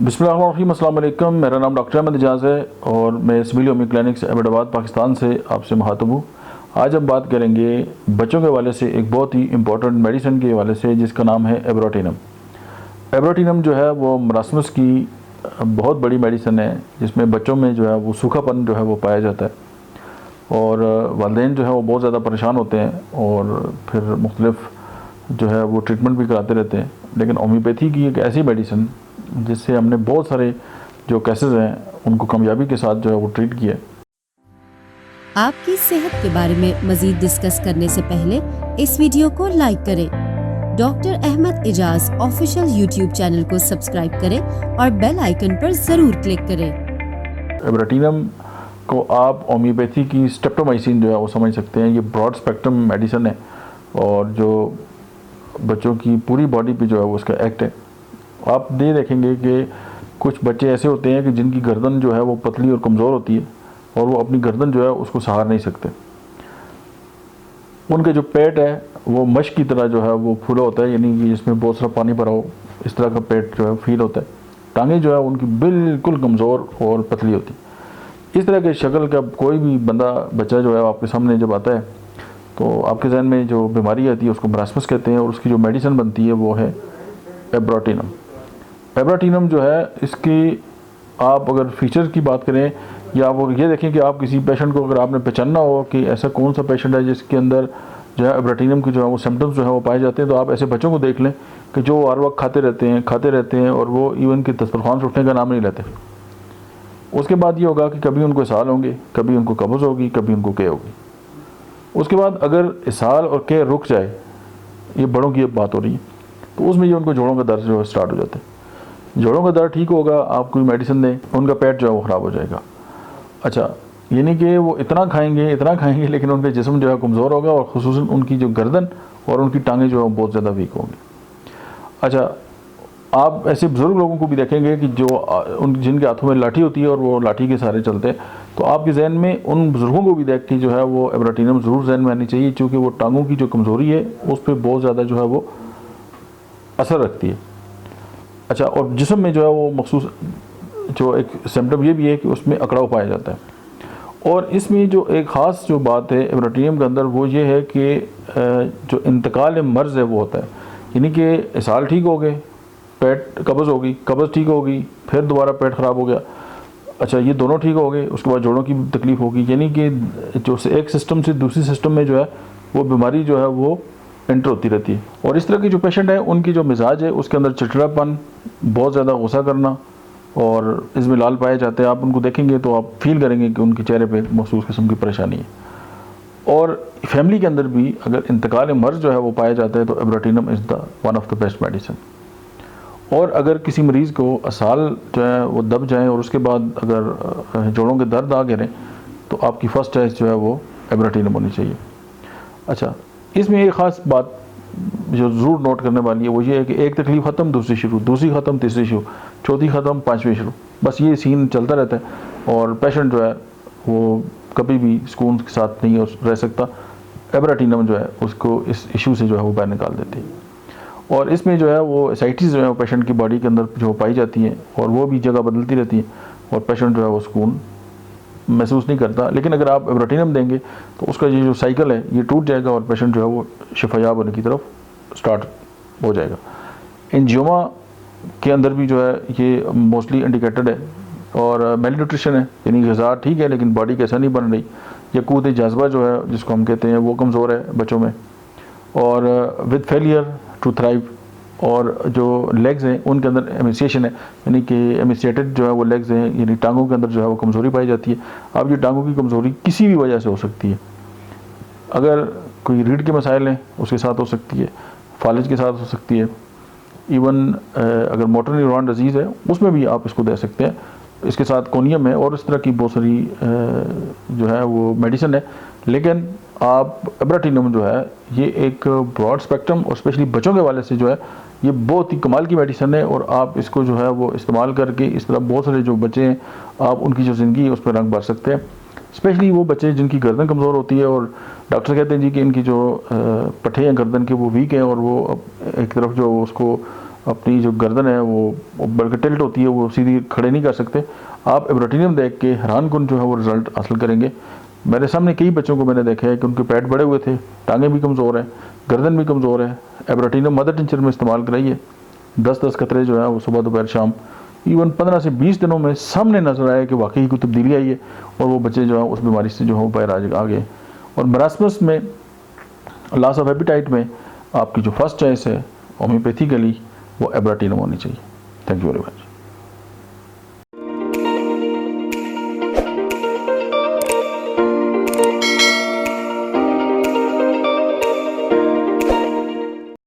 बिस्मिल्लाहिर्रहमानिर्रहीम, अस्सलाम वालेकुम। मेरा नाम डॉक्टर अहमद एजाज़ है और मैं civil homeo clinics Ahmedabad Pakistan से आपसे मुखातब हूँ। आज हम बात करेंगे बच्चों के हवाले से एक बहुत ही इंपॉर्टेंट मेडिसिन के हवाले से जिसका नाम है एब्रोटिनम। एब्रोटिनम जो है वो मरासमस की बहुत बड़ी मेडिसिन है जिसमें बच्चों में जो है वो सूखापन जो है वो पाया जाता है और वालिदैन जो है वो बहुत ज़्यादा परेशान होते हैं और फिर मुख्तलिफ जो है वो ट्रीटमेंट भी कराते रहते हैं। लेकिन होम्योपैथी की एक ऐसी मेडिसिन जिससे हमने बहुत सारे जो केसेस हैं उनको कामयाबी के साथ जो है वो ट्रीट किया। आपकी सेहत के बारे में मजीद डिस्कस करने से पहले इस वीडियो को लाइक करें, doctor Ahmed Ejaz official YouTube channel को सब्सक्राइब करें और बेल आइकन पर जरूर क्लिक करें। एब्रोटिनम को आप होम्योपैथी की स्ट्रेप्टोमाइसिन जो है वो समझ सकते हैं। ये ब्रॉड स्पेक्ट्रम मेडिसिन है और जो बच्चों की पूरी बॉडी पे जो है वो उसका एक्ट है। आप ये देखेंगे कि कुछ बच्चे ऐसे होते हैं कि जिनकी गर्दन जो है वो पतली और कमज़ोर होती है और वो अपनी गर्दन जो है उसको सहार नहीं सकते। उनके जो पेट है वो मश की तरह जो है वो फूला होता है, यानी कि जिसमें बहुत सारा पानी भरा हो, इस तरह का पेट जो है फील होता है। टांगें जो है उनकी बिल्कुल कमज़ोर और पतली होती है। इस तरह के शक्ल का कोई भी बच्चा जो है आपके सामने जब आता है तो आपके जहन में जो बीमारी आती है उसको मरासमस कहते हैं और उसकी जो मेडिसिन बनती है वो है एब्रोटिनम। एब्रोटिनम जो है इसकी आप अगर फीचर्स की बात करें या वो ये देखें कि आप किसी पेशेंट को अगर आपने पहचानना हो कि ऐसा कौन सा पेशेंट है जिसके अंदर जो है एब्रोटिनम की जो है वो सिम्टम्स जो है वो पाए जाते हैं, तो आप ऐसे बच्चों को देख लें कि जो हर वक्त खाते रहते हैं और वो इवन कि दस्तरखान से उठने का नाम नहीं लेते। उसके बाद ये होगा कि कभी उनको इसहाल होंगे, कभी उनको कब्ज़ होगी, कभी उनको के होगी। उसके बाद अगर इसहाल और के रुक जाए, ये बड़ों की अब बात हो रही है, तो उसमें ये उनको जोड़ों का दर्द जो है स्टार्ट हो जाता है। जोड़ों का दर्द ठीक होगा, आप कोई मेडिसिन दें, उनका पेट जो है वो ख़राब हो जाएगा। अच्छा, यानी कि वो इतना खाएंगे लेकिन उनका जिस्म जो है कमज़ोर होगा और ख़ुसूसन उनकी जो गर्दन और उनकी टांगें जो है बहुत ज़्यादा वीक होंगी। अच्छा, आप ऐसे बुज़ुर्ग लोगों को भी देखेंगे कि जो जिनके हाथों में लाठी होती है और वो लाठी के सहारे चलते हैं, तो आपके जहन में उन बुज़ुर्गों को भी देख के जो है वो एब्रोटिनम ज़रूर जहन में आनी चाहिए, क्योंकि वो टांगों की जो कमज़ोरी है उस पर बहुत ज़्यादा जो है वो असर रखती है। अच्छा, और जिस्म में जो है वो मखसूस जो एक सिम्टम ये भी है कि उसमें अकड़ाव पाया जाता है। और इसमें जो एक ख़ास जो बात है एब्रोटिनम के अंदर वो ये है कि जो इंतकाल मर्ज़ है वो होता है, यानी कि इसहाल ठीक हो गए, पेट कब्ज़ होगी, कब्ज़ ठीक होगी, फिर दोबारा पेट ख़राब हो गया। अच्छा, ये दोनों ठीक हो गए, उसके बाद जोड़ों की तकलीफ़ होगी, यानी कि जो एक सिस्टम से दूसरी सिस्टम में जो है वो बीमारी जो है वो एंटर होती रहती है। और इस तरह के जो पेशेंट है उनकी जो मिजाज है उसके अंदर चिड़चिड़ापन, बहुत ज़्यादा गुस्सा करना और इसमें लाल पाए जाते हैं। आप उनको देखेंगे तो आप फील करेंगे कि उनके चेहरे पे मखसूस किस्म की परेशानी है। और फैमिली के अंदर भी अगर इंतकाल मर्ज़ जो है वो पाया जाता है तो Abrotanum is the one of the best medicine. और अगर किसी मरीज़ को असाल जो है वो दब जाए और उसके बाद अगर जोड़ों के दर्द आ गिरें तो आपकी फ़र्स्ट चॉइस जो है वो एब्रोटिनम होनी चाहिए। अच्छा, इसमें एक ख़ास बात जो ज़रूर नोट करने वाली है वो ये है कि एक तकलीफ़ ख़त्म, दूसरी शुरू, दूसरी ख़त्म, तीसरी शुरू, चौथी ख़त्म, पाँचवीं शुरू। बस ये सीन चलता रहता है और पेशेंट जो है वो कभी भी सुकून के साथ नहीं रह सकता। एब्रोटिनम जो है उसको इस इशू से जो है वो बाहर निकाल देती है। और इसमें जो है वो एसाइटिस जो है वो पेशेंट की बॉडी के अंदर जो पाई जाती हैं और वो भी जगह बदलती रहती है और पेशेंट जो है वो सुकून महसूस नहीं करता। लेकिन अगर आप एब्रोटिनम देंगे तो उसका ये जो साइकिल है ये टूट जाएगा और पेशेंट जो है वो शिफायाब होने की तरफ स्टार्ट हो जाएगा। एंजियोमा के अंदर भी जो है ये मोस्टली इंडिकेटेड है। और मेल न्यूट्रिशन है, यानी ग़िज़ा ठीक है लेकिन बॉडी कैसा नहीं बन रही, या कूत जज्बा जो है जिसको हम कहते हैं वो कमज़ोर है बच्चों में, और विद फेलियर टू थ्राइव, और जो लेग्स हैं उनके अंदर एमिसिएशन है, यानी कि एमिसिएटेड जो है वो लेग्स हैं, यानी टांगों के अंदर जो है वो कमज़ोरी पाई जाती है। अब ये टांगों की कमज़ोरी किसी भी वजह से हो सकती है। अगर कोई रीढ़ के मसाइल हैं उसके साथ हो सकती है, फालिज के साथ हो सकती है, इवन अगर मोटर न्यूरॉन डिजीज़ है उसमें भी आप इसको दे सकते हैं। इसके साथ कोनियम है और इस तरह की बहुत सारी जो है वो मेडिसिन है। लेकिन आप एब्रोटिनम जो है ये एक ब्रॉड स्पेक्ट्रम और स्पेशली बच्चों के हवाले से जो है ये बहुत ही कमाल की मेडिसिन है और आप इसको जो है वो इस्तेमाल करके इस तरह बहुत सारे जो बच्चे हैं आप उनकी जो ज़िंदगी है उस पर रंग भर सकते हैं। स्पेशली वो बच्चे जिनकी गर्दन कमज़ोर होती है और डॉक्टर कहते हैं जी कि इनकी जो पट्टे हैं गर्दन के वो वीक हैं और वो एक तरफ जो उसको अपनी जो गर्दन है वो बल्कि टिल्ट होती है, वो सीधी खड़े नहीं कर सकते। आप एब्रोटिनियम देख के हैरान कुन जो है वो रिज़ल्ट हासिल करेंगे। मेरे सामने कई बच्चों को मैंने देखा है कि उनके पेट बड़े हुए थे, टांगें भी कमज़ोर हैं, गर्दन भी कमज़ोर है। एब्रोटिनियम मदर टिंचर में इस्तेमाल कराइए, 10-10 कतरे जो है वो सुबह दोपहर शाम, इवन 15 से 20 दिनों में सामने नजर आया कि वाकई कोई तब्दीली आई है और वो बच्चे जो है उस बीमारी से जो है बाहर आ गए। और मरासमस में, लॉस ऑफ एपिटाइट में आपकी जो फर्स्ट चॉइस है होम्योपैथिकली वो एब्रोटिनियम होनी चाहिए। Thank you very much.